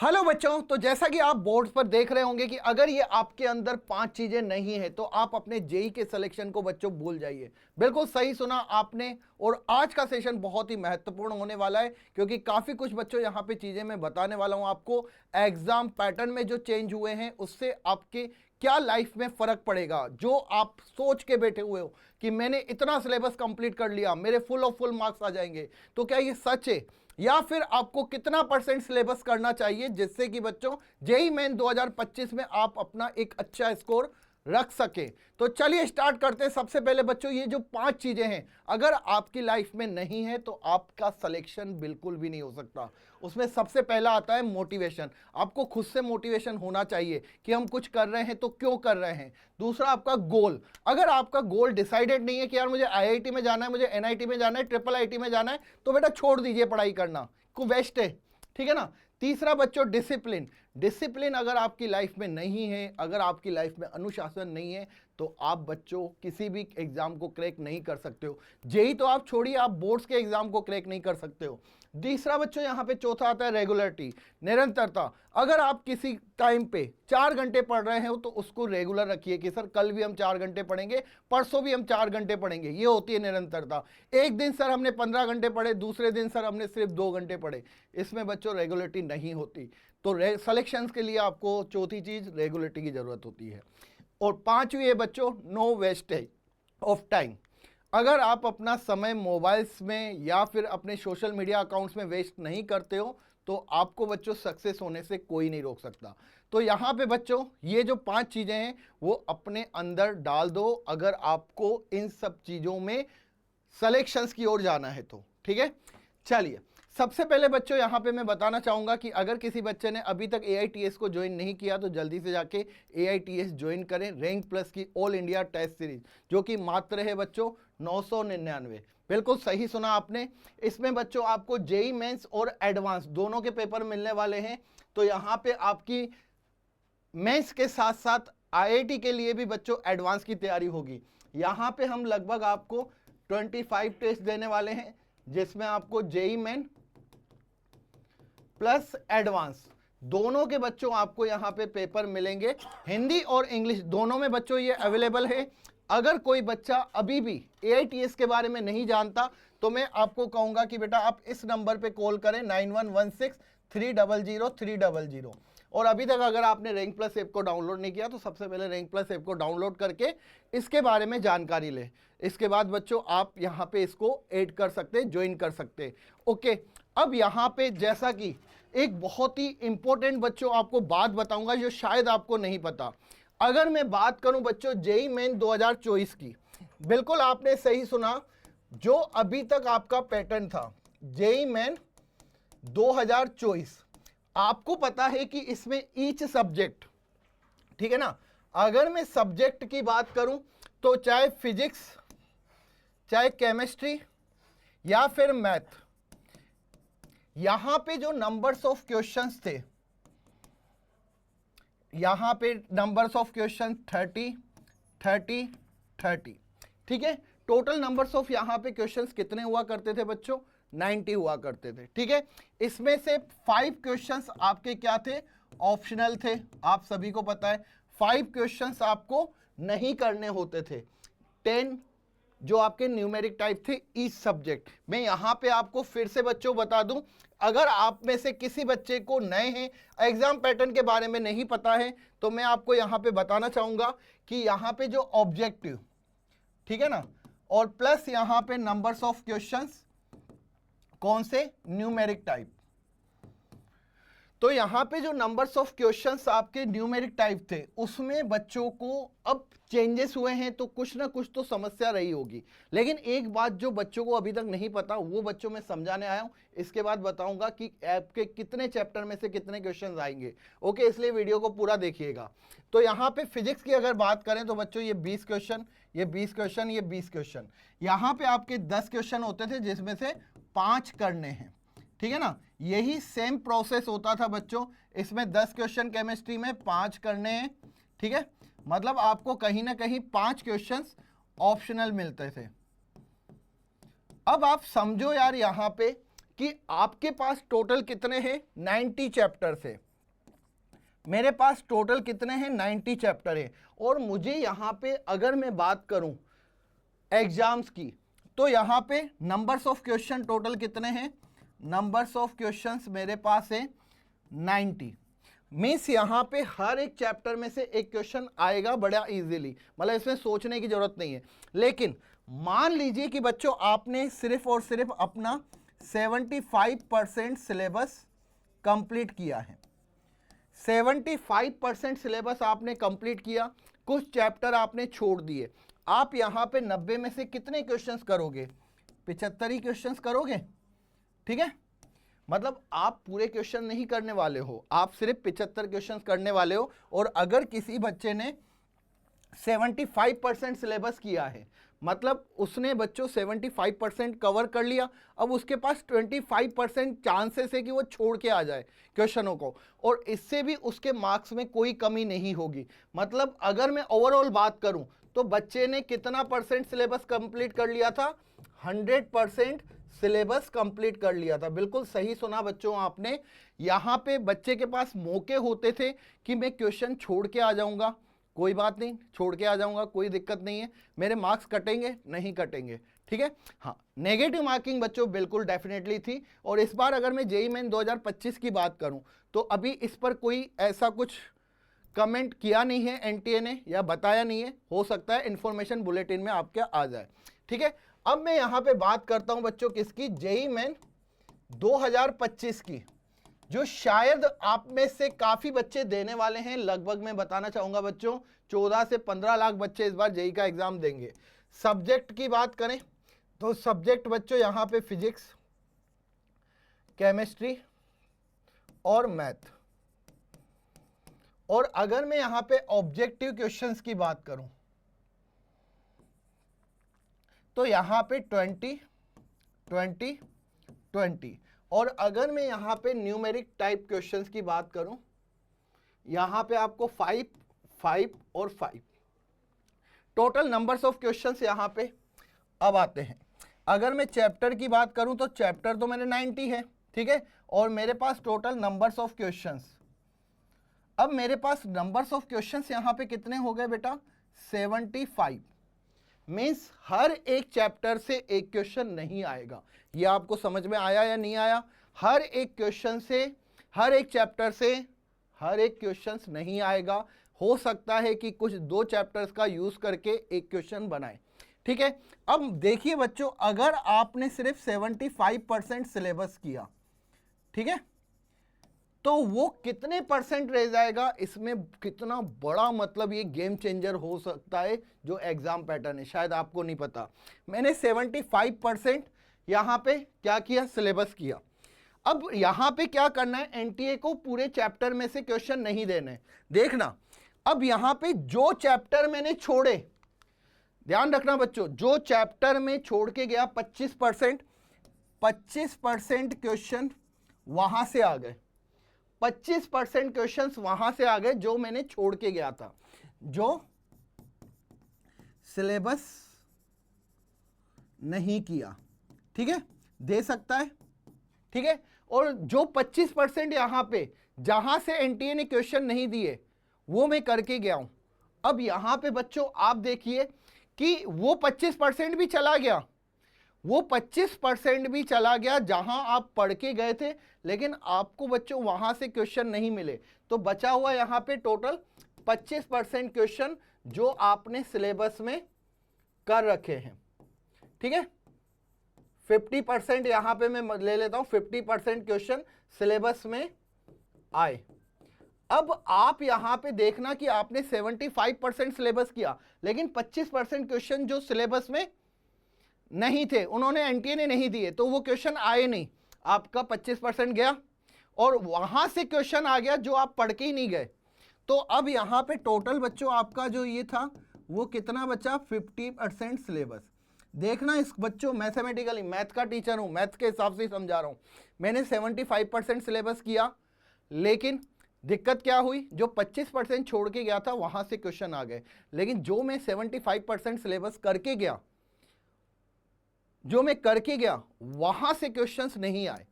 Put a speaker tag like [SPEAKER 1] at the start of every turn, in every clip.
[SPEAKER 1] Hello बच्चों, तो जैसा कि आप बोर्ड पर देख रहे होंगे कि अगर ये आपके अंदर 5 चीजें नहीं है तो आप अपने जेई के सिलेक्शन को बच्चों भूल जाइए। बिल्कुल सही सुना आपने। और आज का सेशन बहुत ही महत्वपूर्ण होने वाला है क्योंकि काफी कुछ बच्चों यहां पे चीजें मैं बताने वाला हूं आपको। एग्जाम पैटर्न में जो चेंज हुए हैं उससे आपके क्या लाइफ में फर्क पड़ेगा। जो आप सोच के बैठे हुए हो कि मैंने इतना सिलेबस कंप्लीट कर लिया, मेरे फुल ऑफ फुल मार्क्स आ जाएंगे, तो क्या ये सच है? या फिर आपको कितना परसेंट सिलेबस करना चाहिए जिससे कि बच्चों जेई मेन 2025 में आप अपना एक अच्छा स्कोर रख सके। तो चलिए स्टार्ट करते हैं। सबसे पहले बच्चों, ये जो 5 चीजें हैं अगर आपकी लाइफ में नहीं है तो आपका सिलेक्शन बिल्कुल भी नहीं हो सकता। उसमें सबसे पहला आता है मोटिवेशन। आपको खुद से मोटिवेशन होना चाहिए कि हम कुछ कर रहे हैं तो क्यों कर रहे हैं। दूसरा आपका गोल। अगर आपका गोल डिसाइडेड नहीं है कि यार मुझे आईआईटी में जाना है, मुझे एनआईटी में जाना है, ट्रिपल आईटी में जाना है, तो बेटा छोड़ दीजिए पढ़ाई करना, को वेस्ट है। ठीक है ना। तीसरा बच्चों डिसिप्लिन। डिसिप्लिन अगर आपकी लाइफ में नहीं है, अगर आपकी लाइफ में अनुशासन नहीं है, तो आप बच्चों किसी भी एग्जाम को क्रैक नहीं कर सकते हो। जेई तो आप छोड़िए, आप बोर्ड्स के एग्जाम को क्रैक नहीं कर सकते हो। तीसरा बच्चों यहां पे चौथा आता है रेगुलरिटी, निरंतरता। अगर आप किसी टाइम पे 4 घंटे पढ़ रहे हो तो उसको रेगुलर रखिए कि सर कल भी हम 4 घंटे पढ़ेंगे, परसों भी हम 4 घंटे पढ़ेंगे। ये होती है निरंतरता। एक दिन सर हमने 15 घंटे पढ़े, दूसरे दिन सर हमने सिर्फ 2 घंटे पढ़े, इसमें बच्चों रेगुलरिटी नहीं होती। तो सिलेक्शंस के लिए आपको चौथी चीज रेगुलरिटी की जरूरत होती है। और पांचवी है बच्चों नो वेस्टेज ऑफ टाइम। अगर आप अपना समय मोबाइल्स में या फिर अपने सोशल मीडिया अकाउंट्स में वेस्ट नहीं करते हो तो आपको बच्चों सक्सेस होने से कोई नहीं रोक सकता। तो यहां पे बच्चों ये जो 5 चीजें हैं वो अपने अंदर डाल दो अगर आपको इन सब चीजों में सिलेक्शंस की ओर जाना है तो। ठीक है, चलिए सबसे पहले बच्चों यहां पे मैं बताना चाहूंगा कि अगर किसी बच्चे ने अभी तक एआईटीएस को ज्वाइन नहीं किया तो जल्दी से जाके एआईटीएस ज्वाइन करें। रैंक प्लस की ऑल इंडिया टेस्ट सीरीज जो कि मात्र है बच्चों 999। बिल्कुल सही सुना आपने। इसमें बच्चों आपको जेई मेंस और एडवांस दोनों के पेपर मिलने वाले हैं। तो यहां पे आपकी मेंस के साथ साथ आईआईटी के लिए भी बच्चों एडवांस की तैयारी होगी। यहां पे हम लगभग आपको 25 टेस्ट देने वाले हैं जिसमें आपको जेई मेन प्लस एडवांस दोनों के बच्चों आपको यहां पे पेपर मिलेंगे। हिंदी और इंग्लिश दोनों में बच्चों ये अवेलेबल है। अगर कोई बच्चा अभी भी एआईटीएस के बारे में नहीं जानता तो मैं आपको कहूंगा कि बेटा आप इस नंबर पे कॉल करें 9116 300 300। और अभी तक अगर आपने रैंक प्लस ऐप को डाउनलोड नहीं किया तो सबसे पहले रैंक प्लस ऐप को डाउनलोड करके इसके बारे में जानकारी लें। इसके बाद बच्चों आप यहां पे इसको ऐड कर सकते हैं, ज्वाइन कर सकते हैं। ओके, अब यहां पे जैसा कि एक बहुत ही इंपॉर्टेंट बच्चों आपको बात बताऊंगा जो शायद आपको नहीं पता। अगर मैं बात करूं बच्चों जेई मेन 2024 की, बिल्कुल आपने सही सुना। जो अभी तक आपका पैटर्न था जेई मेन 2024, आपको पता है कि इसमें ईच सब्जेक्ट, ठीक है ना, अगर मैं सब्जेक्ट की बात करूं तो चाहे फिजिक्स, चाहे केमिस्ट्री या फिर मैथ, यहां पे जो नंबर्स ऑफ क्वेश्चंस थे, यहां पे नंबर्स ऑफ क्वेश्चन 30 30 30। ठीक है, टोटल नंबर्स ऑफ यहां पे क्वेश्चंस कितने हुआ करते थे बच्चों? 90 हुआ करते थे। ठीक है, इसमें से 5 क्वेश्चंस आपके क्या थे? ऑप्शनल थे। आप सभी को पता है 5 क्वेश्चंस आपको नहीं करने होते थे। 10 जो आपके न्यूमेरिक टाइप थे ईच सब्जेक्ट। मैं यहां पे आपको फिर से बच्चों बता दूं, अगर आप में से किसी बच्चे को नए हैं, एग्जाम पैटर्न के बारे में नहीं पता है, तो मैं आपको यहां पे बताना चाहूंगा कि यहां पे जो ऑब्जेक्टिव, ठीक है ना, और प्लस यहां पे नंबर्स ऑफ क्वेश्चंस, कौन से? Numeric type. तो यहां पे जो नंबर्स ऑफ क्वेश्चंस आपके न्यूमेरिक टाइप थे उसमें बच्चों को अब चेंजेस हुए हैं तो कुछ ना कुछ तो समस्या रही होगी। लेकिन एक बात जो बच्चों को अभी तक नहीं पता वो बच्चों में समझाने आया हूं। इसके बाद बताऊंगा कि आपके कितने चैप्टर में से कितने क्वेश्चंस आएंगे। ओके, इसलिए वीडियो को पूरा देखिएगा। तो यहां पे फिजिक्स की अगर बात करें तो बच्चों ये 20 क्वेश्चन, ये 20 क्वेश्चन, ये 20 क्वेश्चन। यहां पे आपके 10 क्वेश्चन होते थे जिसमें से 5 करने हैं। ठीक है ना, यही सेम प्रोसेस होता था बच्चों। इसमें 10 क्वेश्चन केमिस्ट्री में 5 करने हैं। ठीक है, मतलब आपको कहीं ना कहीं 5 क्वेश्चंस ऑप्शनल मिलते थे। अब आप समझो यार यहां पे कि आपके पास टोटल कितने हैं? 90 चैप्टर से। मेरे पास टोटल कितने हैं, 90 चैप्टर हैं। और मुझे यहाँ पे अगर मैं बात करूं एग्जाम्स की, तो यहाँ पे नंबर्स ऑफ क्वेश्चन टोटल कितने हैं, नंबर्स ऑफ क्वेश्चंस मेरे पास है 90। मीन्स यहाँ पे हर एक चैप्टर में से एक क्वेश्चन आएगा बड़ा इजीली, मतलब इसमें सोचने की जरूरत नहीं है। लेकिन मान लीजिए कि बच्चों आपने सिर्फ और सिर्फ अपना 75% सिलेबस कंप्लीट किया है, 75% सिलेबस आपने कंप्लीट किया, कुछ चैप्टर आपने छोड़ दिए। आप यहाँ पे 90 में से कितने क्वेश्चंस करोगे, 75 ही क्वेश्चंस करोगे, ठीक है। मतलब आप पूरे क्वेश्चन नहीं करने वाले हो, आप सिर्फ 75 क्वेश्चंस करने वाले हो। और अगर किसी बच्चे ने 75% सिलेबस किया है, मतलब उसने बच्चों 75% कवर कर लिया, अब उसके पास 25% चांसेस है कि वो छोड़ के आ जाए क्वेश्चनों को, और इससे भी उसके मार्क्स में कोई कमी नहीं होगी। मतलब अगर मैं ओवरऑल बात करूं तो बच्चे ने कितना परसेंट सिलेबस कंप्लीट कर लिया था, 100% सिलेबस कंप्लीट कर लिया था। बिल्कुल सही सुना बच्चों आपने। यहां पे बच्चे के पास मौके होते थे कि मैं क्वेश्चन छोड़ के आ जाऊंगा, कोई बात नहीं, छोड़ के आ जाऊंगा, कोई दिक्कत नहीं है, मेरे मार्क्स कटेंगे नहीं कटेंगे, ठीक है। हाँ, नेगेटिव मार्किंग बच्चों बिल्कुल डेफिनेटली थी। और इस बार अगर मैं जेईई मेन 2025 की बात करूं तो अभी इस पर कोई ऐसा कुछ कमेंट किया नहीं है एनटीए ने, या बताया नहीं है, हो सकता है इंफॉर्मेशन बुलेटिन में आपके आ जाए, ठीक है। अब मैं यहां पे बात करता हूं बच्चों किसकी, जेईई मेन 2025 की, जो शायद आप में से काफी बच्चे देने वाले हैं। लगभग मैं बताना चाहूंगा बच्चों 14 से 15 लाख बच्चे इस बार जेईई का एग्जाम देंगे। सब्जेक्ट की बात करें तो सब्जेक्ट बच्चों यहां पे फिजिक्स, केमिस्ट्री और मैथ। और अगर मैं यहां पे ऑब्जेक्टिव क्वेश्चंस की बात करूं तो यहां पे 20 20 20। और अगर मैं यहां पे न्यूमेरिक टाइप क्वेश्चंस की बात करूं, यहां पे आपको 5 5 और 5 टोटल नंबर्स ऑफ क्वेश्चंस यहां पे अब आते हैं। अगर मैं चैप्टर की बात करूं तो चैप्टर तो मेरे 90 है, ठीक है। और मेरे पास टोटल नंबर्स ऑफ क्वेश्चंस, अब मेरे पास नंबर्स ऑफ क्वेश्चंस यहां पे कितने हो गए बेटा, 75। मीन्स हर एक चैप्टर से एक क्वेश्चन नहीं आएगा। ये आपको समझ में आया या नहीं आया? हर एक क्वेश्चन से, हर एक चैप्टर से हर एक क्वेश्चन नहीं आएगा। हो सकता है कि कुछ 2 चैप्टर्स का यूज करके एक क्वेश्चन बनाए, ठीक है। अब देखिए बच्चों, अगर आपने सिर्फ 75% सिलेबस किया, ठीक है, तो वो कितने परसेंट रह जाएगा, इसमें कितना बड़ा मतलब ये गेम चेंजर हो सकता है जो एग्जाम पैटर्न है, शायद आपको नहीं पता। मैंने 75% यहां पे क्या किया, सिलेबस किया। अब यहां पे क्या करना है, एनटीए को पूरे चैप्टर में से क्वेश्चन नहीं देने। देखना, अब यहां पे जो चैप्टर मैंने छोड़े, ध्यान रखना बच्चों, जो चैप्टर में छोड़ के गया 25% क्वेश्चन वहां से आ गए, 25% क्वेश्चंस वहां से आ गए जो मैंने छोड़ के गया था, जो सिलेबस नहीं किया, ठीक है, दे सकता है, ठीक है। और जो 25% यहां पे जहां से एनटीए ने क्वेश्चन नहीं दिए वो मैं करके गया हूं। अब यहां पे बच्चों आप देखिए कि वो 25% भी चला गया, वो 25% भी चला गया जहां आप पढ़ के गए थे, लेकिन आपको बच्चों वहां से क्वेश्चन नहीं मिले। तो बचा हुआ यहां पे टोटल 25% क्वेश्चन जो आपने सिलेबस में कर रखे हैं, ठीक है। 50% यहां पे मैं ले लेता हूं, 50% क्वेश्चन सिलेबस में आए। अब आप यहां पे देखना कि आपने 75% सिलेबस किया, लेकिन 25% क्वेश्चन जो सिलेबस में नहीं थे, उन्होंने एनटीए ने नहीं दिए, तो वो क्वेश्चन आए नहीं, आपका 25% गया। और वहां से क्वेश्चन आ गया जो आप पढ़ के ही नहीं गए। तो अब यहां पे टोटल बच्चों आपका जो ये था वो कितना बचा, 50% सिलेबस। देखना इस बच्चों, मैथमेटिकली, मैथ का टीचर हूं, मैथ के हिसाब से समझा रहा हूं। मैंने 75% सिलेबस किया, लेकिन दिक्कत क्या हुई, जो 25% छोड़ के गया था वहां से क्वेश्चन आ गए। लेकिन जो मैं 75% सिलेबस करके गया, जो मैं करके गया वहां से क्वेश्चंस नहीं आए।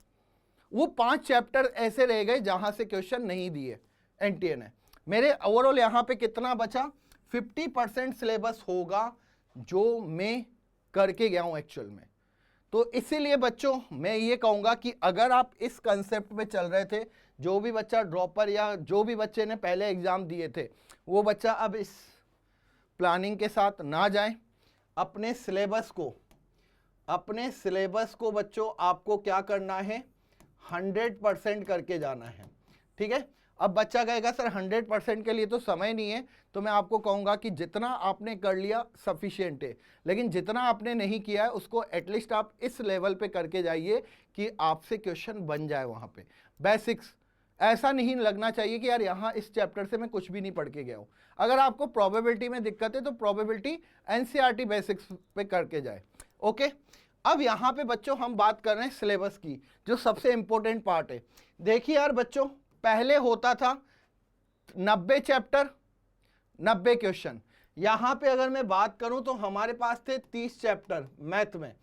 [SPEAKER 1] वो 5 चैप्टर ऐसे रह गए जहां से क्वेश्चन नहीं दिए। एनटीए ने। मेरे ओवरऑल यहाँ पे कितना बचा, 50% सिलेबस होगा जो मैं करके गया हूँ एक्चुअल में। तो इसीलिए बच्चों मैं ये कहूँगा कि अगर आप इस कंसेप्ट पे चल रहे थे, जो भी बच्चा ड्रॉपर या जो भी बच्चे ने पहले एग्ज़ाम दिए थे, वो बच्चा अब इस प्लानिंग के साथ ना जाए। अपने सिलेबस को बच्चों आपको क्या करना है, 100% करके जाना है, ठीक है। अब बच्चा कहेगा सर 100% के लिए तो समय नहीं है, तो मैं आपको कहूँगा कि जितना आपने कर लिया सफिशिएंट है, लेकिन जितना आपने नहीं किया है उसको एटलीस्ट आप इस लेवल पे करके जाइए कि आपसे क्वेश्चन बन जाए वहाँ पे बेसिक्स। ऐसा नहीं लगना चाहिए कि यार यहाँ इस चैप्टर से मैं कुछ भी नहीं पढ़ के गया हूँ। अगर आपको प्रोबेबिलिटी में दिक्कत है तो प्रोबेबिलिटी एनसीईआरटी बेसिक्स पे करके जाए, ओके। अब यहाँ पे बच्चों हम बात कर रहे हैं सिलेबस की, जो सबसे इंपॉर्टेंट पार्ट है। देखिए यार बच्चों, पहले होता था 90 चैप्टर 90 क्वेश्चन। यहाँ पे अगर मैं बात करूं तो हमारे पास थे 30 चैप्टर मैथ में,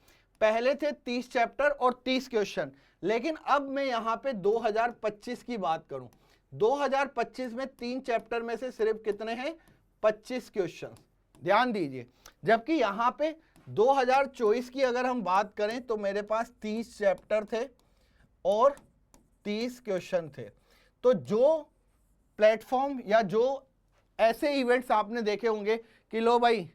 [SPEAKER 1] पहले थे 30 चैप्टर और 30 क्वेश्चन। लेकिन अब मैं यहाँ पे 2025 की बात करूं, 2025 में 3 चैप्टर में से सिर्फ कितने हैं, 25 क्वेश्चन, ध्यान दीजिए। जबकि यहाँ पे 2024 की अगर हम बात करें तो मेरे पास 30 चैप्टर थे और 30 क्वेश्चन थे। तो जो प्लेटफॉर्म या जो ऐसे इवेंट्स आपने देखे होंगे कि लो भाई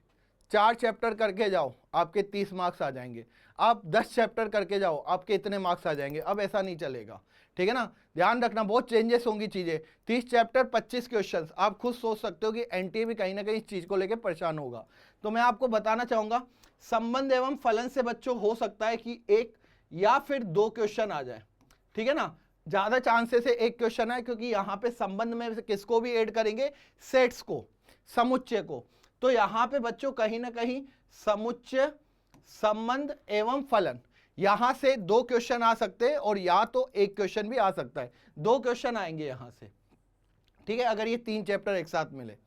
[SPEAKER 1] 4 चैप्टर करके जाओ आपके 30 मार्क्स आ जाएंगे, आप 10 चैप्टर करके जाओ आपके इतने मार्क्स आ जाएंगे, अब ऐसा नहीं चलेगा, ठीक है ना। ध्यान रखना, बहुत चेंजेस होंगी चीज़ें। 30 चैप्टर 25 क्वेश्चन, आप खुद सोच सकते हो कि एनटीए भी कहीं ना कहीं इस चीज़ को लेकर परेशान होगा। तो मैं आपको बताना चाहूँगा, संबंध एवं फलन से बच्चों हो सकता है कि 1 या फिर 2 क्वेश्चन आ जाए, ठीक है ना। ज्यादा चांसेस है 1 क्वेश्चन है, क्योंकि यहां पे संबंध में किसको भी ऐड करेंगे, सेट्स को, समुच्चय को। तो यहां पे बच्चों कहीं ना कहीं समुच्चय, संबंध एवं फलन, यहां से 2 क्वेश्चन आ सकते हैं और या तो 1 क्वेश्चन भी आ सकता है। 2 क्वेश्चन आएंगे यहां से, ठीक है, अगर ये 3 चैप्टर एक साथ मिले।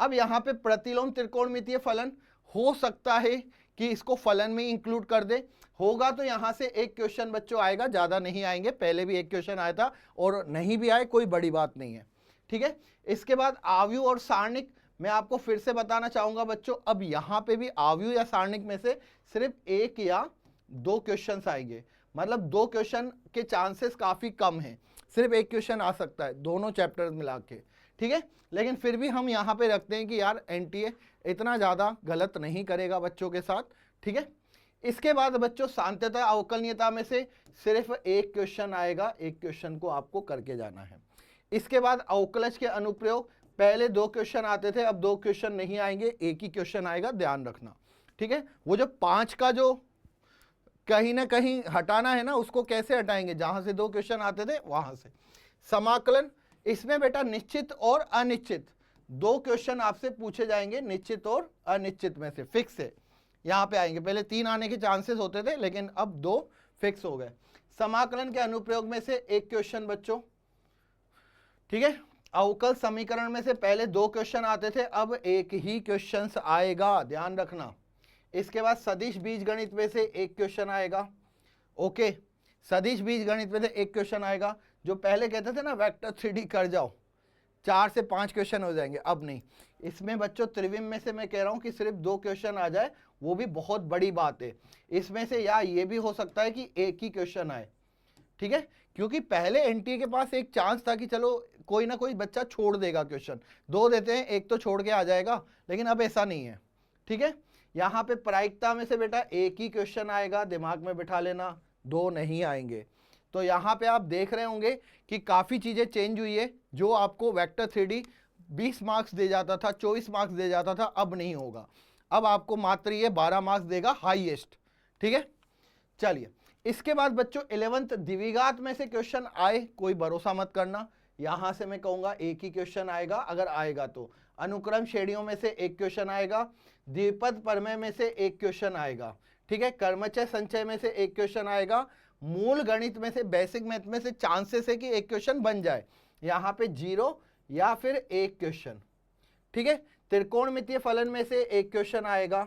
[SPEAKER 1] अब यहां पे प्रतिलोम त्रिकोणमितीय फलन हो सकता है कि इसको फलन में इंक्लूड कर दे, होगा तो यहां से 1 क्वेश्चन बच्चों आएगा, ज्यादा नहीं आएंगे। पहले भी 1 क्वेश्चन आया था और नहीं भी आए कोई बड़ी बात नहीं है, ठीक है। इसके बाद आव्यूह और सारणिक, मैं आपको फिर से बताना चाहूंगा बच्चों, अब यहां पे भी आव्यूह या सारणिक में से सिर्फ 1 या 2 क्वेश्चन आएंगे, मतलब 2 क्वेश्चन के चांसेस काफी कम है, सिर्फ 1 क्वेश्चन आ सकता है दोनों चैप्टर मिला के, ठीक है। लेकिन फिर भी हम यहाँ पे रखते हैं कि यार एनटीए इतना ज़्यादा गलत नहीं करेगा बच्चों के साथ, ठीक है। इसके बाद बच्चों सांत्यता अवकलनीयता में से सिर्फ 1 क्वेश्चन आएगा, 1 क्वेश्चन को आपको करके जाना है। इसके बाद अवकलज के अनुप्रयोग, पहले 2 क्वेश्चन आते थे, अब 2 क्वेश्चन नहीं आएंगे, 1 ही क्वेश्चन आएगा, ध्यान रखना, ठीक है। वो जो 5 का जो कहीं ना कहीं हटाना है ना, उसको कैसे हटाएंगे, जहां से 2 क्वेश्चन आते थे वहां से। समाकलन, इसमें बेटा निश्चित और अनिश्चित 2 क्वेश्चन आपसे पूछे जाएंगे, निश्चित और अनिश्चित में से फिक्स है, यहां पे आएंगे। पहले 3 आने के चांसेस होते थे, लेकिन अब 2 फिक्स हो गए। समाकलन के अनुप्रयोग में से 1 क्वेश्चन बच्चों, ठीक है। अवकल समीकरण में से पहले 2 क्वेश्चन आते थे, अब 1 ही क्वेश्चन आएगा, ध्यान रखना। इसके बाद सदिश बीजगणित में से 1 क्वेश्चन आएगा, ओके। सदिश बीजगणित में से 1 क्वेश्चन आएगा। जो पहले कहते थे ना वेक्टर 3D कर जाओ, 4 से 5 क्वेश्चन हो जाएंगे, अब नहीं। इसमें बच्चों त्रिविम में से मैं कह रहा हूं कि सिर्फ 2 क्वेश्चन आ जाए, वो भी बहुत बड़ी बात है। इसमें से या ये भी हो सकता है कि 1 ही क्वेश्चन आए, ठीक है, क्योंकि पहले एनटीए के पास एक चांस था कि चलो कोई ना कोई बच्चा छोड़ देगा क्वेश्चन, 2 देते हैं, 1 तो छोड़ के आ जाएगा, लेकिन अब ऐसा नहीं है, ठीक है। यहाँ पे प्रायिकता में से बेटा 1 ही क्वेश्चन आएगा, दिमाग में बिठा लेना, 2 नहीं आएंगे। तो यहाँ पे आप देख रहे होंगे कि काफ़ी चीज़ें चेंज हुई है। जो आपको वेक्टर 3D 20 मार्क्स दे जाता था, 24 मार्क्स दे जाता था, अब नहीं होगा, अब आपको मात्र ये 12 मार्क्स देगा हाईएस्ट, ठीक है। चलिए, इसके बाद बच्चों 11th द्विघात में से क्वेश्चन आए, कोई भरोसा मत करना, यहां से मैं कहूंगा 1 ही क्वेश्चन आएगा, अगर आएगा तो। अनुक्रम श्रेणियों में से 1 क्वेश्चन आएगा, द्विपद प्रमेय में से 1 क्वेश्चन आएगा, ठीक है। कर्मचय संचय में से 1 क्वेश्चन आएगा। मूल गणित में से, बेसिक मैथ में से चांसेस है कि 1 क्वेश्चन बन जाए, यहां पे 0 या फिर 1 क्वेश्चन, ठीक है। त्रिकोणमितीय फलन में से 1 क्वेश्चन आएगा,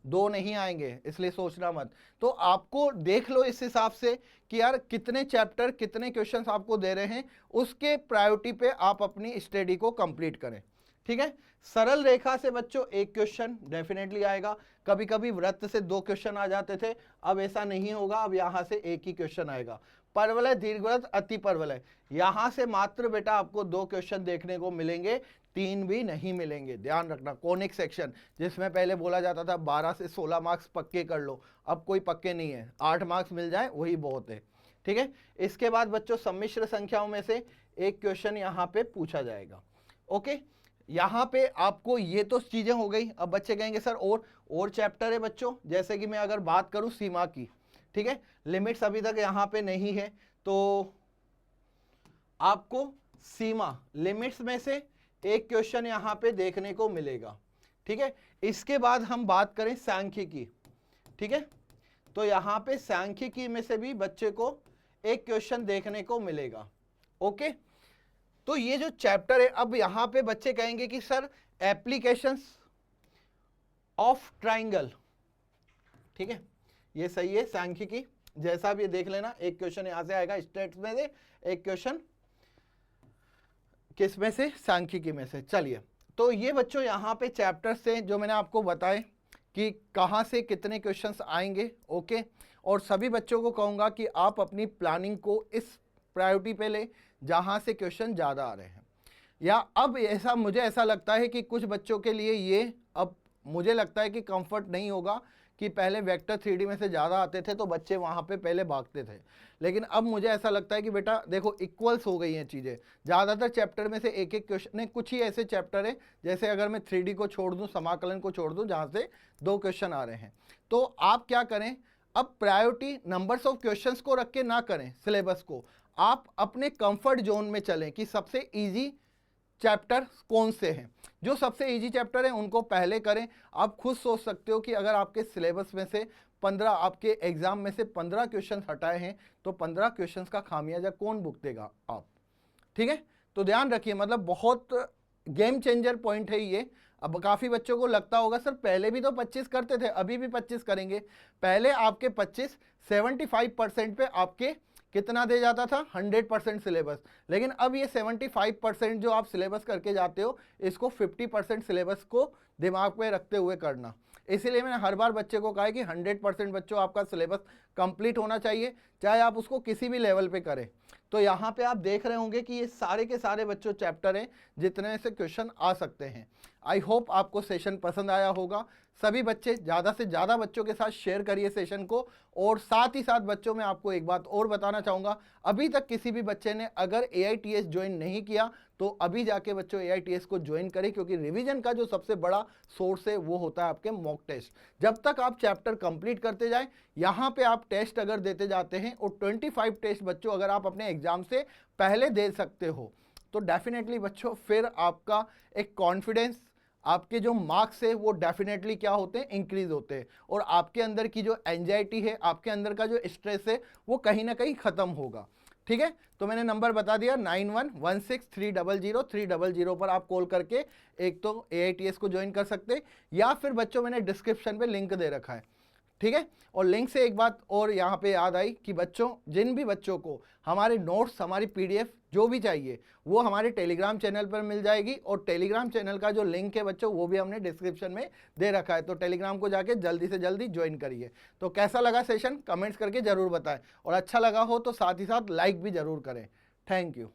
[SPEAKER 1] 2 नहीं आएंगे, इसलिए सोचना मत। तो आपको देख लो इस हिसाब से कि यार कितने चैप्टर कितने क्वेश्चंस आपको दे रहे हैं, उसके प्रायोरिटी पे आप अपनी स्टडी को कंप्लीट करें। ठीक है, सरल रेखा से बच्चों एक क्वेश्चन डेफिनेटली आएगा, कभी कभी वृत्त से 2 क्वेश्चन आ जाते थे, अब ऐसा नहीं होगा, अब यहां से एक ही क्वेश्चन आएगा। परवलय, दीर्घवृत्त, अति परवलय, यहां से मात्र बेटा आपको 2 क्वेश्चन देखने को मिलेंगे, 3 भी नहीं मिलेंगे, ध्यान रखना। कोनिक सेक्शन, जिसमें पहले बोला जाता था 12 से 16 मार्क्स पक्के कर लो, अब कोई पक्के नहीं है, 8 मार्क्स मिल जाए वही बहुत है। ठीक है, इसके बाद बच्चों सम्मिश्र संख्याओं में से एक क्वेश्चन यहाँ पे पूछा जाएगा। ओके, यहाँ पे आपको ये तो चीजें हो गई। अब बच्चे कहेंगे सर और चैप्टर है बच्चों, जैसे कि मैं अगर बात करूं सीमा की, ठीक है, लिमिट्स अभी तक यहाँ पे नहीं है, तो आपको सीमा लिमिट्स में से एक क्वेश्चन यहाँ पे देखने को मिलेगा। ठीक है, इसके बाद हम बात करें सांख्यिकी। ठीक है, तो यहाँ पे सांख्यिकी में से भी बच्चे को एक क्वेश्चन देखने को मिलेगा। ओके, तो ये जो चैप्टर है, अब यहां पे बच्चे कहेंगे कि सर एप्लीकेशंस ऑफ ट्राइंगल, ठीक है, ये सही है सांख्यिकी, जैसा भी देख लेना, एक क्वेश्चन यहां से आएगा स्टेट्स में से, एक क्वेश्चन किस में से, सांख्यिकी में से। चलिए, तो ये बच्चों यहां पे चैप्टर से जो मैंने आपको बताए कि कहां से कितने क्वेश्चंस आएंगे। ओके, और सभी बच्चों को कहूंगा कि आप अपनी प्लानिंग को इस प्रायोरिटी पे ले जहां से क्वेश्चन ज़्यादा आ रहे हैं। या अब ऐसा मुझे ऐसा लगता है कि कुछ बच्चों के लिए ये अब मुझे लगता है कि कंफर्ट नहीं होगा कि पहले वेक्टर 3D में से ज़्यादा आते थे तो बच्चे वहाँ पे पहले भागते थे, लेकिन अब मुझे ऐसा लगता है कि बेटा देखो इक्वल्स हो गई हैं चीज़ें, ज़्यादातर चैप्टर में से एक एक क्वेश्चन है, कुछ ही ऐसे चैप्टर है जैसे अगर मैं 3D को छोड़ दूँ, समाकलन को छोड़ दूँ, जहाँ से 2 क्वेश्चन आ रहे हैं। तो आप क्या करें, अब प्रायोरिटी नंबर्स ऑफ क्वेश्चंस को रख के ना करें सिलेबस को, आप अपने कंफर्ट जोन में चलें कि सबसे इजी चैप्टर कौन से हैं। जो सबसे इजी चैप्टर हैं उनको पहले करें। आप खुद सोच सकते हो कि अगर आपके सिलेबस में से 15, आपके एग्जाम में से 15 क्वेश्चन हटाए हैं तो 15 क्वेश्चन का खामियाजा कौन भुगतेगा, आप। ठीक है, तो ध्यान रखिए, मतलब बहुत गेम चेंजर पॉइंट है ये। अब काफ़ी बच्चों को लगता होगा सर पहले भी तो 25 करते थे, अभी भी 25 करेंगे। पहले आपके 25 75% पे आपके कितना दे जाता था, 100% सिलेबस, लेकिन अब ये 75% जो आप सिलेबस करके जाते हो, इसको 50% सिलेबस को दिमाग में रखते हुए करना। इसीलिए मैंने हर बार बच्चे को कहा है कि 100% बच्चों आपका सिलेबस कंप्लीट होना चाहिए, चाहे आप उसको किसी भी लेवल पे करें। तो यहाँ पे आप देख रहे होंगे कि ये सारे के सारे बच्चों चैप्टर हैं जितने से क्वेश्चन आ सकते हैं। आई होप आपको सेशन पसंद आया होगा। सभी बच्चे ज़्यादा से ज़्यादा बच्चों के साथ शेयर करिए सेशन को। और साथ ही साथ बच्चों में आपको एक बात और बताना चाहूँगा, अभी तक किसी भी बच्चे ने अगर AITS ज्वाइन नहीं किया तो अभी जाके बच्चों AITS को ज्वाइन करें, क्योंकि रिवीजन का जो सबसे बड़ा सोर्स है वो होता है आपके मॉक टेस्ट। जब तक आप चैप्टर कंप्लीट करते जाएं, यहाँ पे आप टेस्ट अगर देते जाते हैं और 25 टेस्ट बच्चों अगर आप अपने एग्जाम से पहले दे सकते हो तो डेफिनेटली बच्चों फिर आपका एक कॉन्फिडेंस, आपके जो मार्क्स है वो डेफिनेटली क्या होते हैं, इंक्रीज होते हैं, और आपके अंदर की जो एंजाइटी है, आपके अंदर का जो स्ट्रेस है वो कहीं ना कहीं खत्म होगा। ठीक है, तो मैंने नंबर बता दिया 9116300300 पर आप कॉल करके एक तो AITS को ज्वाइन कर सकते, या फिर बच्चों मैंने डिस्क्रिप्शन पे लिंक दे रखा है। ठीक है, और लिंक से एक बात और यहाँ पे याद आई कि बच्चों, जिन भी बच्चों को हमारे नोट्स, हमारी PDF जो भी चाहिए वो हमारे टेलीग्राम चैनल पर मिल जाएगी, और टेलीग्राम चैनल का जो लिंक है बच्चों वो भी हमने डिस्क्रिप्शन में दे रखा है, तो टेलीग्राम को जाके जल्दी से जल्दी ज्वाइन करिए। तो कैसा लगा सेशन कमेंट्स करके ज़रूर बताएं, और अच्छा लगा हो तो साथ ही साथ लाइक भी ज़रूर करें। Thank you.